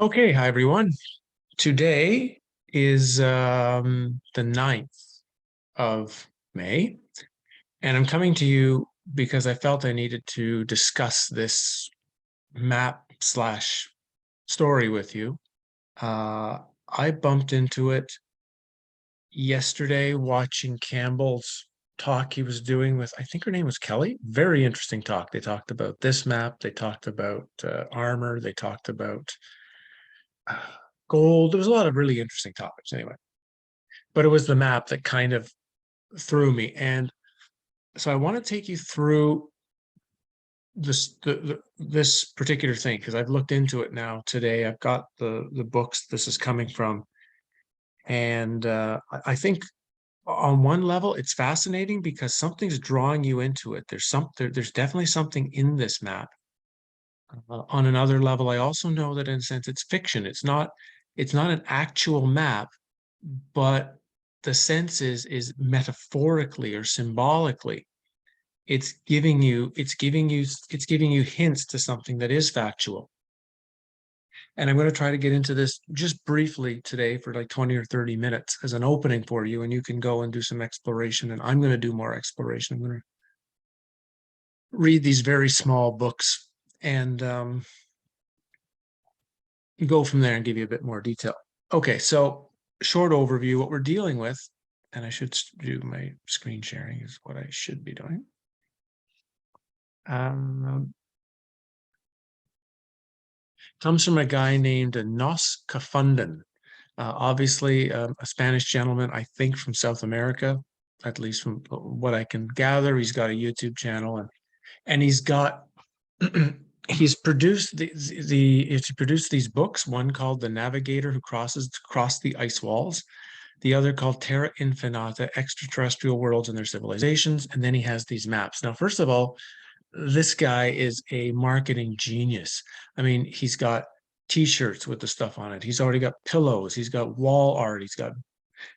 Okay, hi everyone. Today is the 9th of May, and I'm coming to you because I felt I needed to discuss this map slash story with you. Uh, I bumped into it yesterday watching Cambell's talk he was doing with, I think her name was Kelly. Very interesting talk. They talked about this map, they talked about armor, they talked about uh, gold. There was a lot of really interesting topics anyway. But it was the map that kind of threw me. And so I want to take you through this particular thing because I've looked into it now today. I've got the books this is coming from, and I think on one level it's fascinating because something's drawing you into it. There's definitely something in this map. On another level, I also know that in a sense it's fiction. It's not an actual map, but the sense is metaphorically or symbolically it's giving you hints to something that is factual. And I'm going to try to get into this just briefly today for like 20 or 30 minutes as an opening for you, and you can go and do some exploration, and I'm going to do more exploration. I'm going to read these very small books and go from there and give you a bit more detail. Okay, so short overview, what we're dealing with, and I should do my screen sharing is what I should be doing. Comes from a guy named Nos Confunden. Obviously, a Spanish gentleman, I think from South America, at least from what I can gather. He's got a YouTube channel, and he's got he's produced he's produced these books. One called The Navigator Who Crossed the Ice Walls, the other called Terra Infinita, Extraterrestrial Worlds and Their Civilizations, and then he has these maps. Now, first of all, this guy is a marketing genius. I mean, he's got t-shirts with the stuff on it. He's already got pillows. He's got wall art.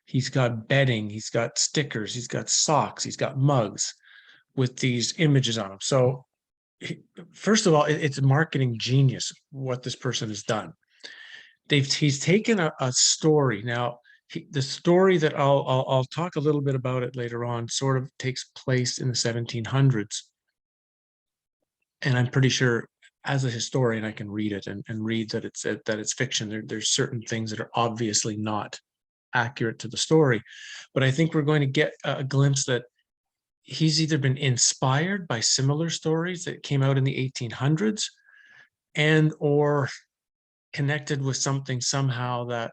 He's got bedding. He's got stickers. He's got socks. He's got mugs with these images on them. So, first of all, it's a marketing genius what this person has done. He's taken a story now. The story that I'll talk a little bit about it later on sort of takes place in the 1700s, and I'm pretty sure as a historian I can read it and read that it's fiction. There's certain things that are obviously not accurate to the story, but I think we're going to get a glimpse that he's either been inspired by similar stories that came out in the 1800s and or connected with something somehow that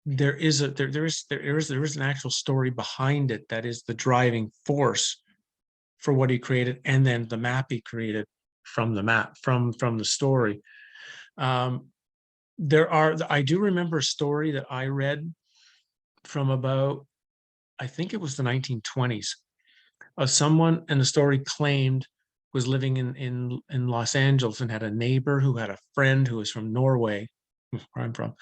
there is an actual story behind it that is the driving force for what he created, and then the map he created from the map from the story. Um, I do remember a story that I read from about, I think it was the 1920s, of someone, and the story claimed was living in Los Angeles and had a neighbor who had a friend who was from Norway, where I'm from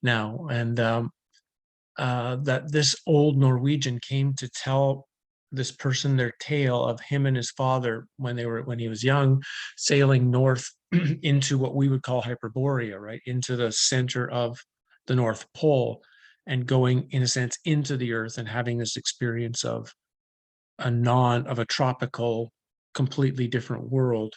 now, and that this old Norwegian came to tell this person their tale of him and his father when he was young, sailing north into what we would call Hyperborea, right into the center of the North Pole, and going in a sense into the earth and having this experience of a tropical, completely different world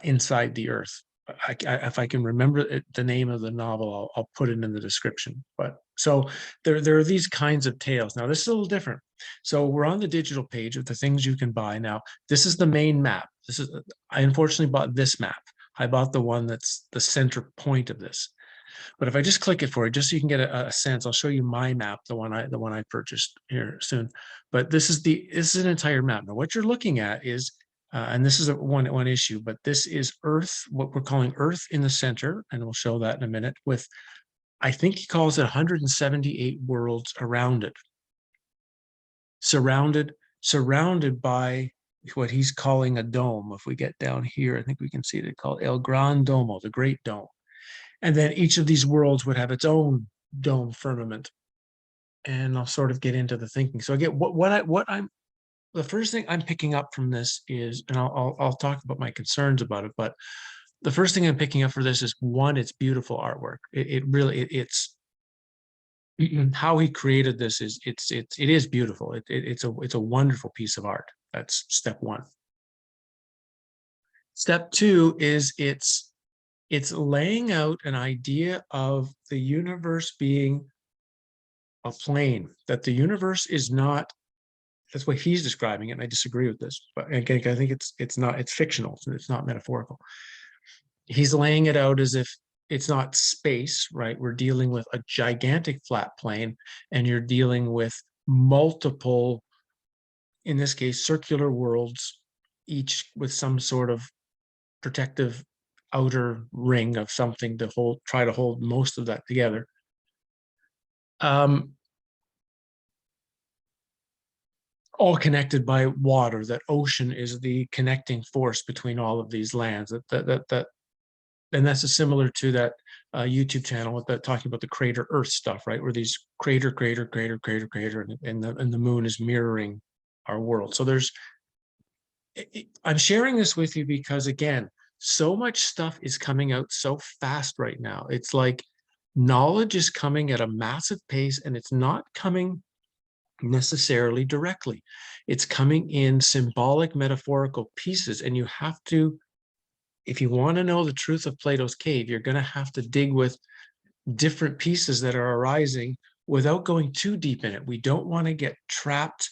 inside the earth. If I can remember the name of the novel, I'll put it in the description. But so there are these kinds of tales. Now, this is a little different. So we're on the digital page of the things you can buy. Now, this is the main map. I unfortunately bought this map. I bought the one that's the center point of this. But if I just click it for you, just so you can get a sense, I'll show you my map, the one I purchased here soon. But this is an entire map. Now, what you're looking at is, and this is one issue, but this is Earth, what we're calling Earth in the center, and we'll show that in a minute. With, I think he calls it 178 worlds around it, surrounded by what he's calling a dome. If we get down here, I think we can see it called El Gran Domo, the Great Dome. And then each of these worlds would have its own dome firmament. And I'll sort of get into the thinking. So again, I'm the first thing I'm picking up from this is, and I'll talk about my concerns about it, but the first thing I'm picking up for this is, one, it's beautiful artwork. It really, it's how he created this is, it is beautiful. It's a wonderful piece of art. That's step one. Step two is it's laying out an idea of the universe being a plane, that the universe is not, that's what he's describing it, and I disagree with this, but again, I think it's not, it's fictional, it's not metaphorical. He's laying it out as if it's not space, right? We're dealing with a gigantic flat plane, and you're dealing with multiple, in this case, circular worlds, each with some sort of protective outer ring of something to hold, try to hold most of that together. All connected by water. That ocean is the connecting force between all of these lands. And that's similar to that YouTube channel with that, talking about the crater Earth stuff, right? Where these crater, and the moon is mirroring our world. So I'm sharing this with you because, again, so much stuff is coming out so fast right now. It's like knowledge is coming at a massive pace, and it's not coming necessarily directly. It's coming in symbolic, metaphorical pieces, and you have to, if you want to know the truth of Plato's cave, you're going to have to dig with different pieces that are arising without going too deep in it. We don't want to get trapped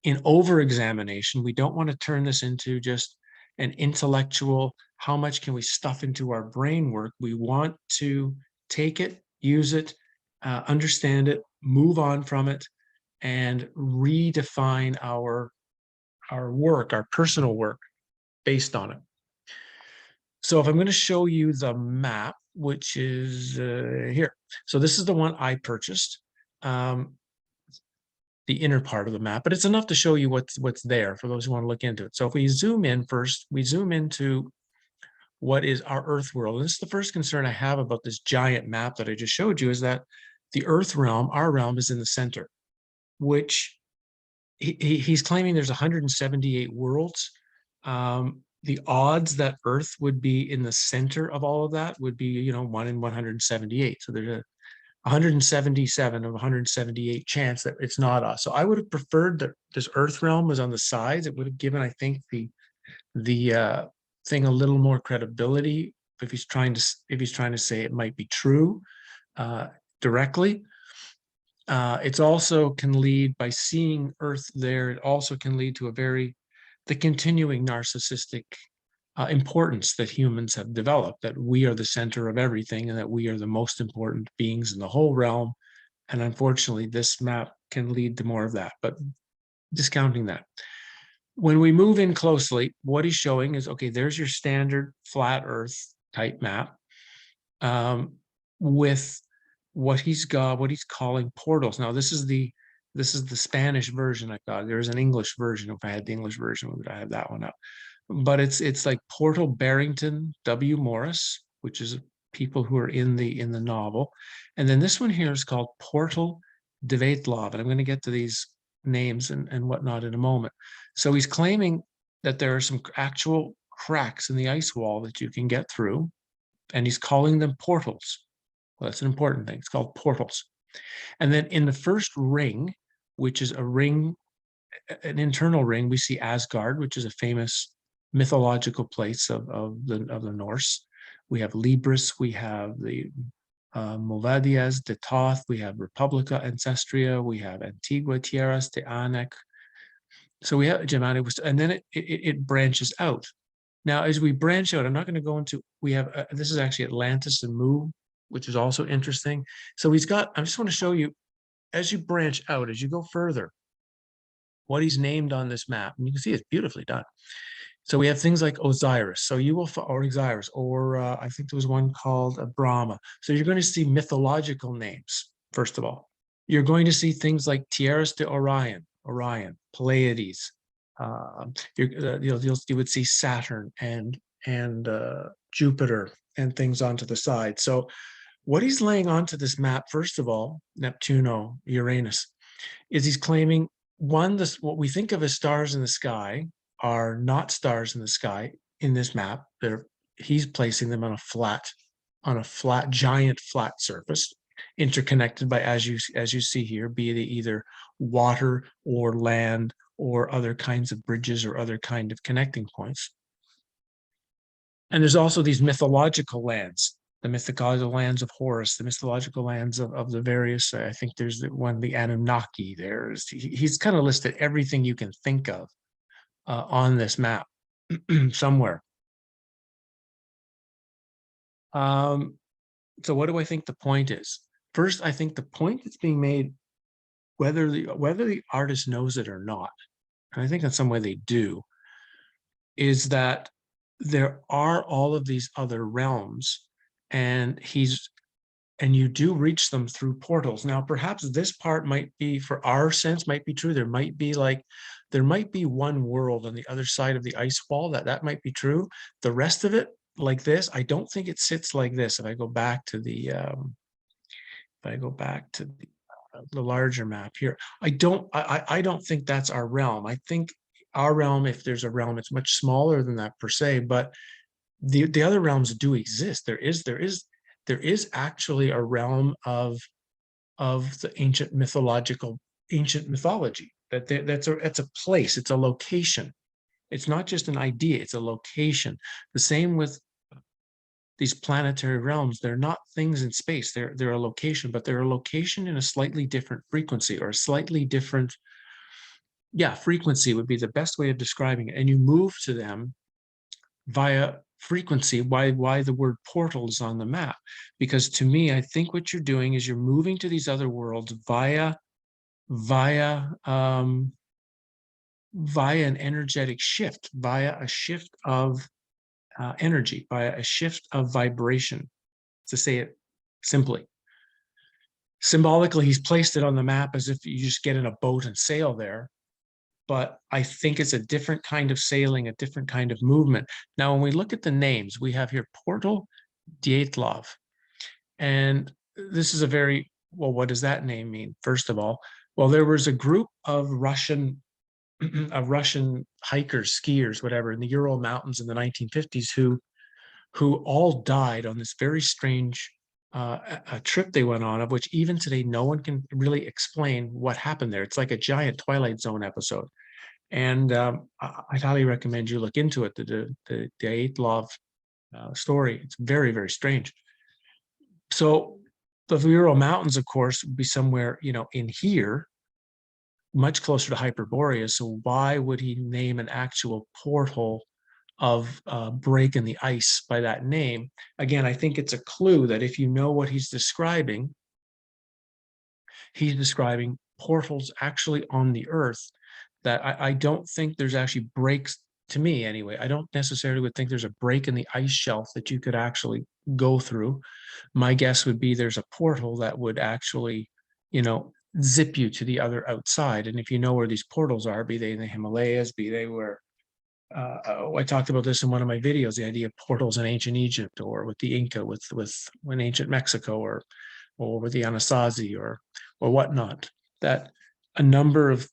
in over-examination. We don't want to turn this into just an intellectual, how much can we stuff into our brain work. We want to take it, use it, understand it, move on from it, and redefine our work, our personal work based on it. So if I'm going to show you the map, which is here. So this is the one I purchased, the inner part of the map, but it's enough to show you what's there for those who want to look into it. So if we zoom in first, we zoom into what is our Earth world. And this is the first concern I have about this giant map that I just showed you, is that the Earth realm, our realm, is in the center, which he's claiming there's 178 worlds. The odds that Earth would be in the center of all of that would be, 1 in 178. So there's a 177 of 178 chance that it's not us. So I would have preferred that this Earth realm was on the sides. It would have given, I think, the thing a little more credibility if he's trying to say it might be true directly. It's also can lead, by seeing Earth there, it also can lead to the continuing narcissistic importance that humans have developed, that we are the center of everything and that we are the most important beings in the whole realm. And unfortunately, this map can lead to more of that, but discounting that. When we move in closely, what he's showing is, okay, there's your standard flat Earth type map with what he's calling portals. Now, this is the Spanish version I got. There's an English version. If I had the English version, would I have that one up? But it's like Portal Barrington W. Morris, which is people who are in the novel. And then this one here is called Portal Dvatlov. And I'm going to get to these names and whatnot in a moment. So he's claiming that there are some actual cracks in the ice wall that you can get through, and he's calling them portals. Well, that's an important thing. It's called portals. And then in the first ring, which is a ring, an internal ring, we see Asgard, which is a famous mythological place of the Norse. We have Libris, we have the Movadias de Toth, we have Republica Ancestria, we have Antigua Tierras de Anek. So we have Germanic, and then it branches out. Now, as we branch out, I'm not going to go into, we have, this is actually Atlantis and Mu, which is also interesting. So he's got, I just want to show you, as you branch out, as you go further, what he's named on this map. And you can see it's beautifully done. So we have things like Osiris. So you will, or Osiris, or I think there was one called Brahma. So you're going to see mythological names, first of all. You're going to see things like Tierras de Orion, Pleiades. You would see Saturn and Jupiter and things onto the side. So what he's laying onto this map, first of all, Neptuno, Uranus, is he's claiming, one, what we think of as stars in the sky are not stars in the sky in this map. They're he's placing them on a flat, giant flat surface, interconnected by, as you see here, be it either water or land or other kinds of bridges or other kind of connecting points. And there's also these mythological lands, the mythological lands of Horus, the mythological lands of the various, I think there's the Anunnaki. He's kind of listed everything you can think of on this map somewhere. So what do I think the point is? First, I think the point that's being made, whether the artist knows it or not, and I think in some way they do, is that there are all of these other realms, and you do reach them through portals. Now, perhaps this part might be, for our sense, might be true. There might be one world on the other side of the ice wall that might be true. The rest of it, like this, I don't think it sits like this. If I go back to the larger map here, I don't think that's our realm. I think our realm, if there's a realm, it's much smaller than that per se, but the other realms do exist. There is actually a realm of the ancient mythology, that's a place, it's a location. It's not just an idea, it's a location. The same with these planetary realms. They're not things in space, they're a location, but they're a location in a slightly different frequency, or a slightly different, frequency would be the best way of describing it. And you move to them via frequency. Why the word portal is on the map? Because to me, I think what you're doing is you're moving to these other worlds via an energetic shift, via a shift of energy, via a shift of vibration, to say it simply. Symbolically, he's placed it on the map as if you just get in a boat and sail there. But I think it's a different kind of sailing, a different kind of movement. Now, when we look at the names, we have here Portal Dyatlov. And this is a very, well, what does that name mean? First of all, well, there was a group of Russian hikers, skiers, whatever, in the Ural Mountains in the 1950s who all died on this very strange a trip they went on, of which even today no one can really explain what happened there. It's like a giant Twilight Zone episode. And I'd highly recommend you look into it, the Dyatlov story. It's very, very strange. So the Ural Mountains, of course, would be somewhere, in here, much closer to Hyperborea. So why would he name an actual portal of break in the ice by that name? Again, I think it's a clue that if you know what he's describing portals actually on the Earth, that I don't think there's actually breaks, to me anyway. I don't necessarily would think there's a break in the ice shelf that you could actually go through. My guess would be there's a portal that would actually, zip you to the other outside. And if you know where these portals are, be they in the Himalayas, be they where I talked about this in one of my videos, the idea of portals in ancient Egypt, or with the Inca, with in ancient Mexico, or with the Anasazi, or whatnot, that a number of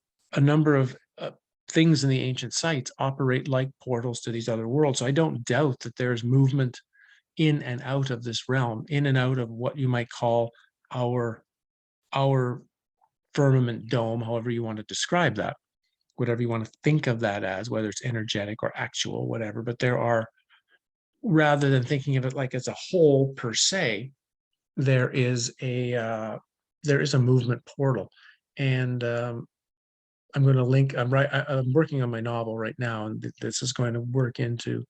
things in the ancient sites operate like portals to these other worlds. So I don't doubt that there's movement in and out of this realm, in and out of what you might call our firmament dome, however you want to describe that, whatever you want to think of that as, whether it's energetic or actual, whatever. But there are, rather than thinking of it like as a whole per se, there is a movement portal. And I'm going to link, I'm working on my novel right now, and this is going to work into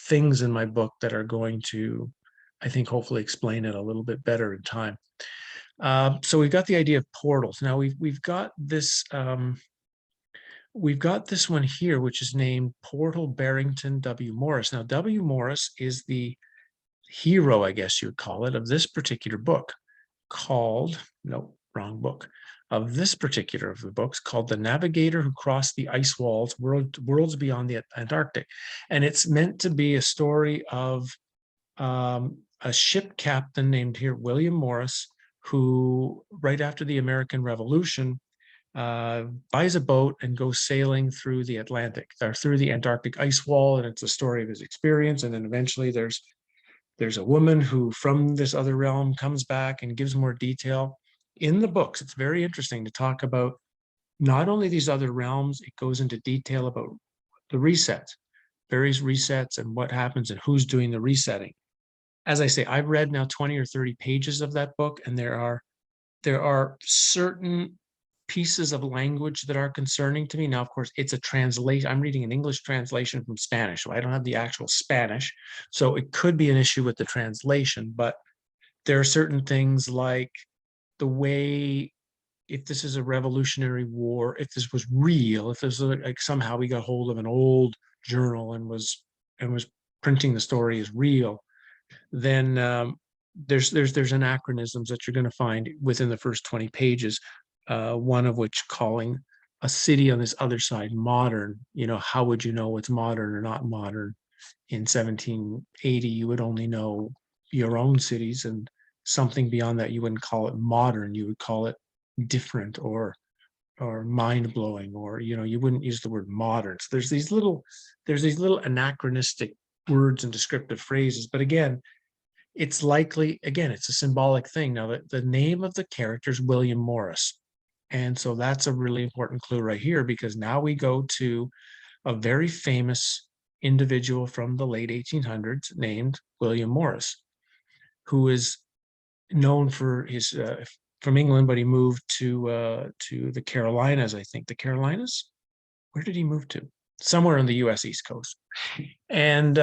things in my book that are going to, I think, hopefully explain it a little bit better in time. So we've got the idea of portals. Now we've got this one here, which is named Portal Barrington W. Morris. Now, W. Morris is the hero, I guess you would call it, of this particular book, called, no, wrong book, of this particular of the books, called The Navigator Who Crossed the Ice Walls, Worlds Beyond the Antarctic. And it's meant to be a story of a ship captain named here William Morris, who, right after the American Revolution, buys a boat and goes sailing through the Atlantic or through the Antarctic ice wall, and it's a story of his experience. And then eventually there's a woman who from this other realm comes back and gives more detail. In the books, it's very interesting to talk about not only these other realms, it goes into detail about the resets, various resets and what happens and who's doing the resetting. As I say, I've read now 20 or 30 pages of that book, and there are certain pieces of language that are concerning to me. Now, of course, it's a translation. I'm reading an English translation from Spanish, so I don't have the actual Spanish. So it could be an issue with the translation, but there are certain things like the way, if this is a revolutionary war, if this was real, if this was like somehow we got hold of an old journal and was printing the story as real, then there's anachronisms that you're going to find within the first 20 pages. One of which calling a city on this other side modern. You know, how would you know what's modern or not modern? In 1780, you would only know your own cities, and something beyond that, you wouldn't call it modern. You would call it different or mind blowing, or you wouldn't use the word modern. So there's these little anachronistic words and descriptive phrases. But again, it's likely, again, it's a symbolic thing. Now, the name of the character is William Morris. And so that's a really important clue right here, because now we go to a very famous individual from the late 1800s named William Morris, who is known for his from England, but he moved to the Carolinas, I think. The Carolinas? Where did he move to? Somewhere on the US East Coast. And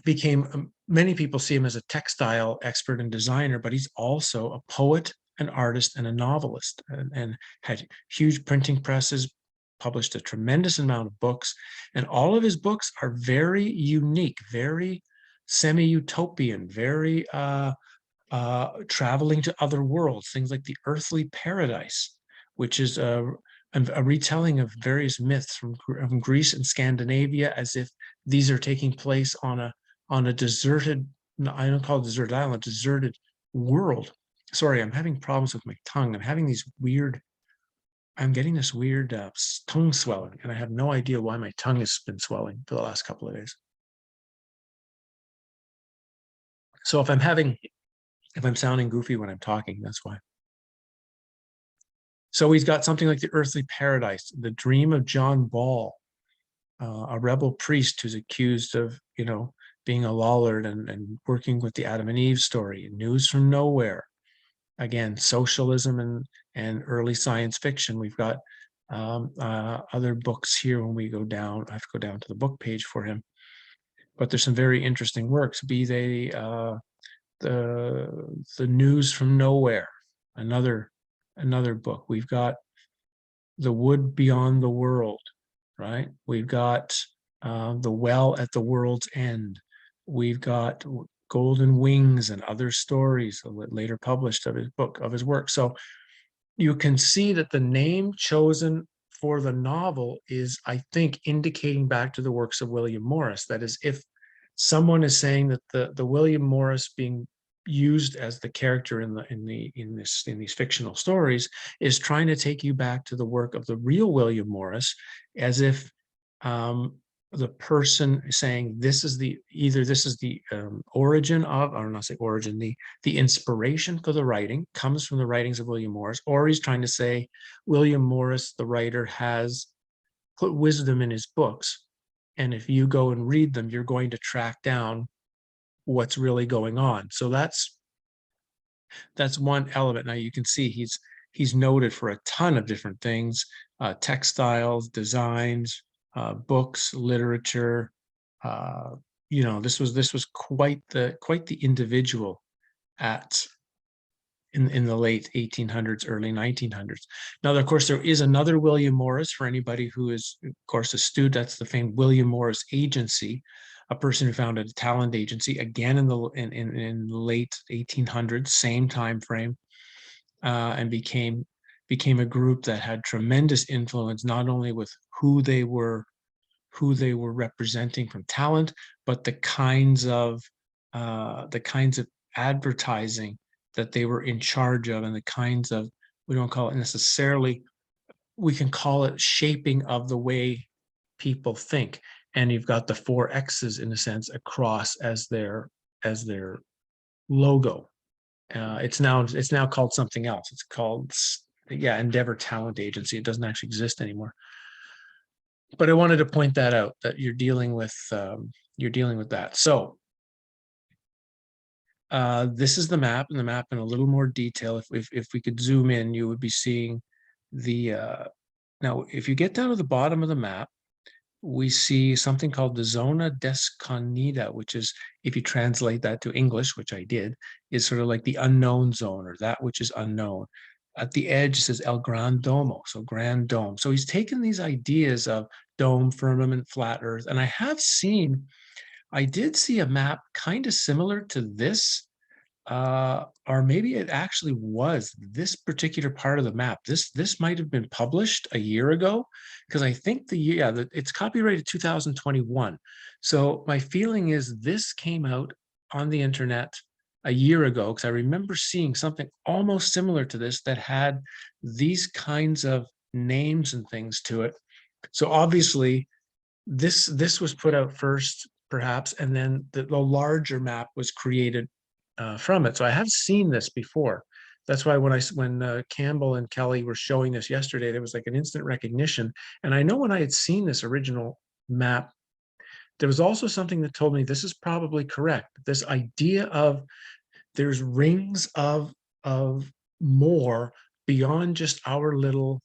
became, many people see him as a textile expert and designer, but he's also a poet, an artist, and a novelist, and had huge printing presses, published a tremendous amount of books, and all of his books are very unique, very semi-utopian, very traveling to other worlds, things like the Earthly Paradise, which is a retelling of various myths from Greece and Scandinavia, as if these are taking place on a deserted, I don't call it deserted island, deserted world. Sorry, I'm having problems with my tongue. I'm getting this weird tongue swelling, and I have no idea why my tongue has been swelling for the last couple of days. So if I'm sounding goofy when I'm talking, that's why. So he's got something like the Earthly Paradise, the dream of John Ball, a rebel priest who's accused of, being a Lollard and working with the Adam and Eve story, News from Nowhere. Again, socialism and early science fiction. We've got other books here when we go down. I have to go down to the book page for him. But there's some very interesting works, be they the News from Nowhere, another book. We've got The Wood Beyond the World, right? We've got The Well at the World's End. We've got Golden Wings and Other Stories, later published of his work. So you can see that the name chosen for the novel is, I think, indicating back to the works of William Morris. That is, if someone is saying that the William Morris being used as the character in these fictional stories is trying to take you back to the work of the real William Morris, as if the person saying this is the origin of, or not say origin, the inspiration for the writing comes from the writings of William Morris, or he's trying to say William Morris, the writer, has put wisdom in his books, and if you go and read them, you're going to track down what's really going on. So that's one element. Now you can see he's noted for a ton of different things: textiles, designs, books, literature. This was quite the individual in the late 1800s, early 1900s. Now, of course, there is another William Morris for anybody who is, of course, astute. That's the famed William Morris Agency, a person who founded a talent agency, again in the late 1800s, same time frame, and became a group that had tremendous influence, not only with who they were representing from talent, but the kinds of advertising that they were in charge of, and the kinds of We don't call it necessarily, we can call it shaping of the way people think. And you've got the four X's in a sense across as their logo. It's now called something else. It's called, yeah, Endeavor Talent Agency. It doesn't actually exist anymore. But I wanted to point that out, that you're dealing with that. So this is the map, and the map in a little more detail. If we could zoom in, you would be seeing the now if you get down to the bottom of the map, we see something called the Zona Desconocida, which is, if you translate that to English, which I did, is sort of like the unknown zone, or that which is unknown. At the edge says El Gran Domo, so Grand Dome. So he's taken these ideas of dome, firmament, flat earth, and I did see a map kind of similar to this, or maybe it actually was this particular part of the map. This might have been published a year ago, because I think it's copyrighted 2021. So my feeling is this came out on the internet a year ago, because I remember seeing something almost similar to this that had these kinds of names and things to it. So obviously this was put out first, perhaps, and then the larger map was created from it. So I have seen this before. That's why when Cambell and Kelly were showing this yesterday, there was like an instant recognition. And I know when I had seen this original map, there was also something that told me this is probably correct. This idea of there's rings of more beyond just our little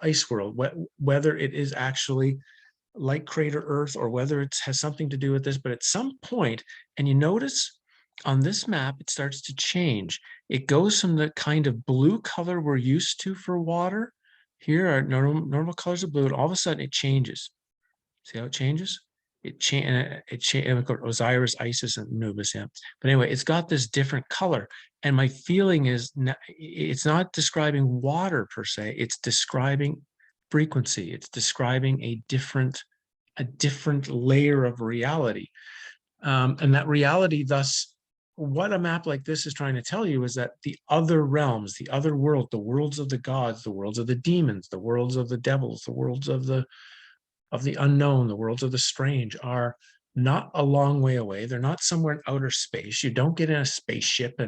ice world, whether it is actually like crater Earth or whether it has something to do with this, but at some point, and you notice on this map, it starts to change. It goes from the kind of blue color we're used to for water. Here are normal colors of blue, and all of a sudden it changes. See how it changes? It Osiris, Isis, and Anubis, yeah. But anyway, it's got this different color. And my feeling is it's not describing water per se, it's describing frequency. It's describing a different layer of reality. And that reality, thus, what a map like this is trying to tell you is that the other realms, the other world, the worlds of the gods, the worlds of the demons, the worlds of the devils, the worlds of the unknown, the worlds of the strange, are not a long way away. They're not somewhere in outer space. You don't get in a spaceship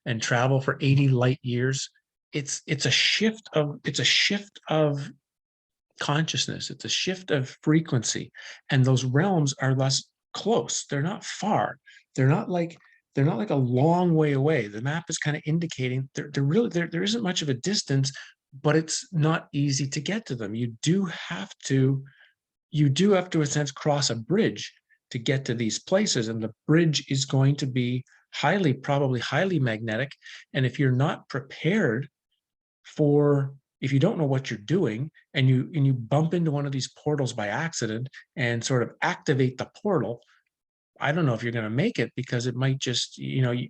and travel for 80 light years. It's a shift of consciousness. It's a shift of frequency, and those realms are less close. They're not far. They're not like a long way away. The map is kind of indicating there isn't much of a distance, but it's not easy to get to them. You do have to in a sense cross a bridge to get to these places, and the bridge is going to be probably highly magnetic. And if you're not prepared if you don't know what you're doing, and you bump into one of these portals by accident and sort of activate the portal, I don't know if you're going to make it, because it might just,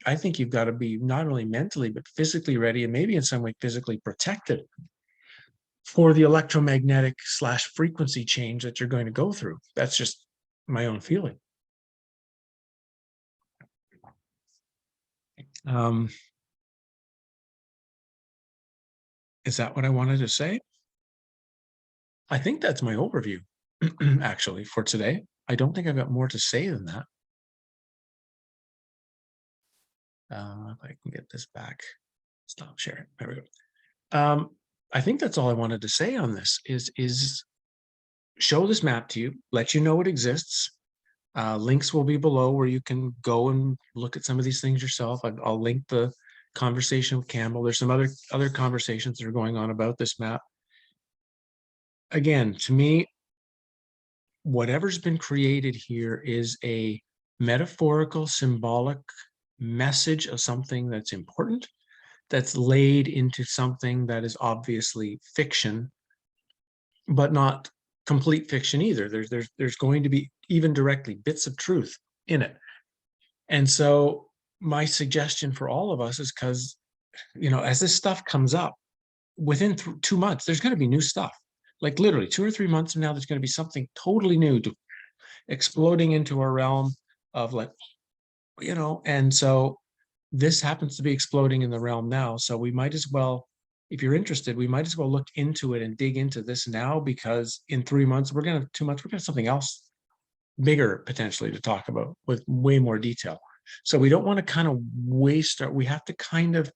I think you've got to be not only mentally but physically ready, and maybe in some way physically protected for the electromagnetic / frequency change that you're going to go through. That's just my own feeling. Is that what I wanted to say? I think that's my overview, actually, for today. I don't think I've got more to say than that. If I can get this back, stop sharing. There we go. I think that's all I wanted to say on this is show this map to you, let you know it exists. Links will be below where you can go and look at some of these things yourself. I'll link the conversation with Cambell. There's some other conversations that are going on about this map. Again, to me, whatever's been created here is a metaphorical, symbolic message of something that's important, that's laid into something that is obviously fiction, but not complete fiction either. There's going to be, even directly, bits of truth in it. And so my suggestion for all of us is, because, as this stuff comes up, within 2 months, there's going to be new stuff. Like literally 2 or 3 months from now, there's going to be something totally new exploding into our realm of, like, and so this happens to be exploding in the realm now. So we might as well if you're interested, we might as well look into it and dig into this now, because in 3 months, we're going to too much. We're going to have something else bigger potentially to talk about with way more detail. So we don't want to kind of waste we have to kind of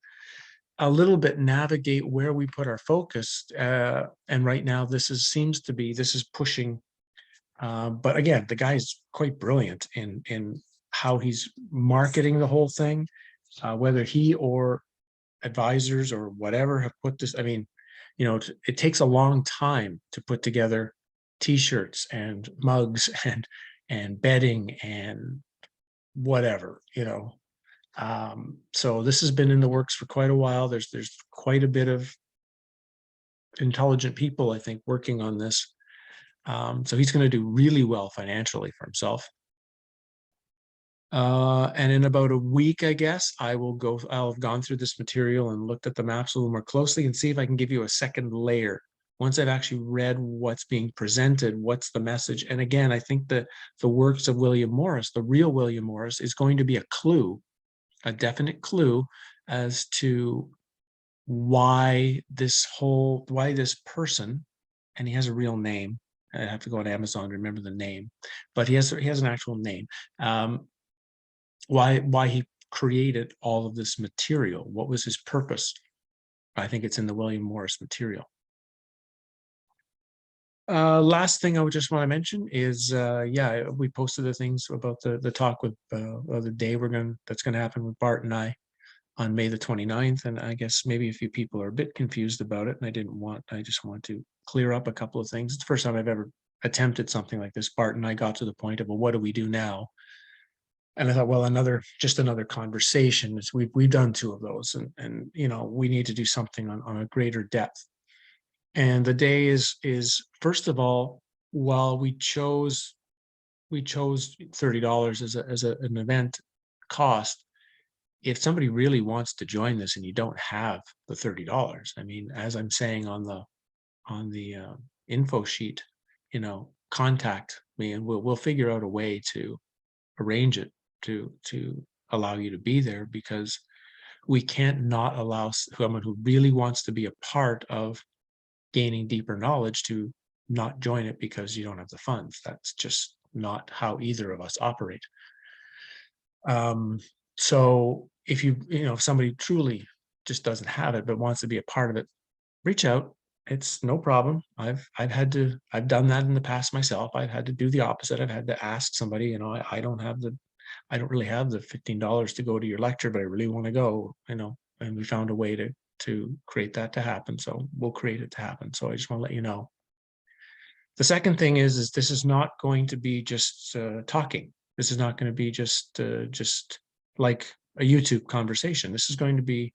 a little bit navigate where we put our focus. And right now, this is pushing. But again, the guy is quite brilliant in how he's marketing the whole thing, whether he or advisors or whatever have put this. I mean, it takes a long time to put together t-shirts and mugs and bedding and whatever. So this has been in the works for quite a while. There's quite a bit of intelligent people, I think, working on this. So he's going to do really well financially for himself. And in about a week, I guess, I'll have gone through this material and looked at the maps a little more closely and see if I can give you a second layer. Once I've actually read what's being presented, what's the message. And again, I think that the works of William Morris, the real William Morris, is going to be a clue, a definite clue as to why this person, and he has a real name. I have to go on Amazon to remember the name, but he has an actual name. Why he created all of this material. What was his purpose? I think it's in the William Morris material. Last thing I would just want to mention is, yeah, we posted the things about the talk with the day that's going to happen with Bart and I on May the 29th. And I guess maybe a few people are a bit confused about it. And I just want to clear up a couple of things. It's the first time I've ever attempted something like this. Bart and I got to the point of, well, what do we do now? And I thought, well, another conversation. We've done two of those, and we need to do something on a greater depth. And the day is first of all, while we chose $30 as an event cost. If somebody really wants to join this and you don't have the $30, I mean, as I'm saying on the info sheet, contact me and we'll figure out a way to arrange it to allow you to be there, because we can't not allow someone who really wants to be a part of gaining deeper knowledge to not join it because you don't have the funds. That's just not how either of us operate. So if somebody truly just doesn't have it but wants to be a part of it, reach out. It's no problem. I've done that in the past myself. I've had to do the opposite. I've had to ask somebody, I don't really have the $15 to go to your lecture, but I really want to go, and we found a way to create that to happen. So we'll create it to happen. So I just want to let you know. The second thing is this is not going to be just talking. This is not going to be just like a YouTube conversation. This is going to be,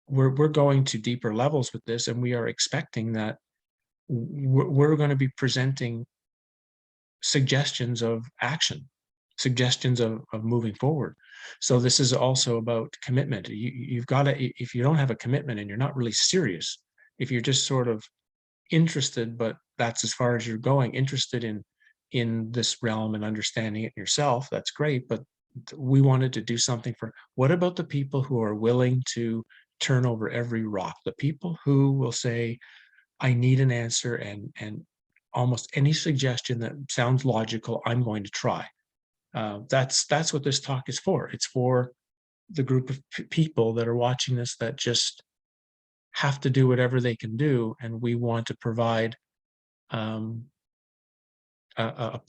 we're going to deeper levels with this, and we are expecting that we're going to be presenting suggestions of action, suggestions of moving forward. So this is also about commitment. You've got to, if you don't have a commitment and you're not really serious, if you're just sort of interested, but that's as far as you're going, interested in this realm and understanding it yourself, that's great. But we wanted to do something for, what about the people who are willing to turn over every rock? The people who will say, I need an answer, and almost any suggestion that sounds logical, I'm going to try. That's what this talk is for. It's for the group of people that are watching this that just have to do whatever they can do, and we want to provide a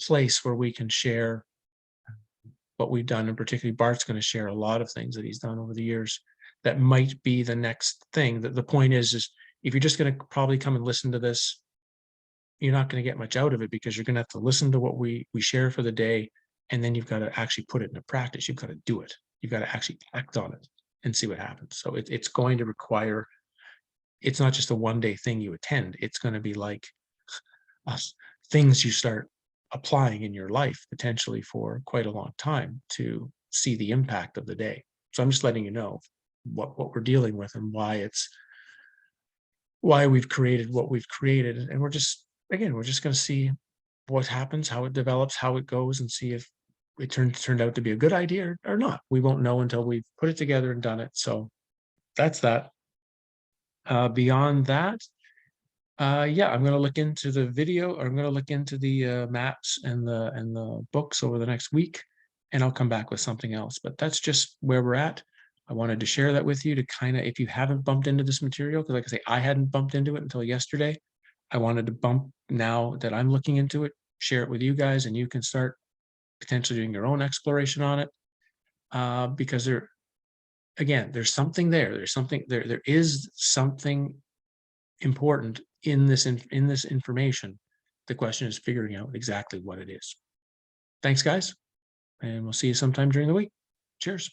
place where we can share what we've done. And particularly Bart's going to share a lot of things that he's done over the years that might be the next thing. That the point is if you're just going to probably come and listen to this, you're not going to get much out of it, because you're going to have to listen to what we share for the day, and then you've got to actually put it into practice. You've got to do it. You've got to actually act on it and see what happens. So it's going to require, it's not just a one-day thing you attend. It's going to be like things you start applying in your life potentially for quite a long time to see the impact of the day. So I'm just letting you know what we're dealing with and why we've created what we've created. And we're just going to see what happens, how it develops, how it goes, and see if it turned out to be a good idea or not. We won't know until we've put it together and done it. So that's that. Beyond that, yeah, I'm going to look into the video, or I'm going to look into the maps and the books over the next week, and I'll come back with something else. But that's just where we're at. I wanted to share that with you to kind of, if you haven't bumped into this material, because like I say, I hadn't bumped into it until yesterday. I wanted to bump, now that I'm looking into it, share it with you guys, and you can start potentially doing your own exploration on it. Because again, there's something there. There's something there. There is something important in this information. The question is figuring out exactly what it is. Thanks, guys, and we'll see you sometime during the week. Cheers.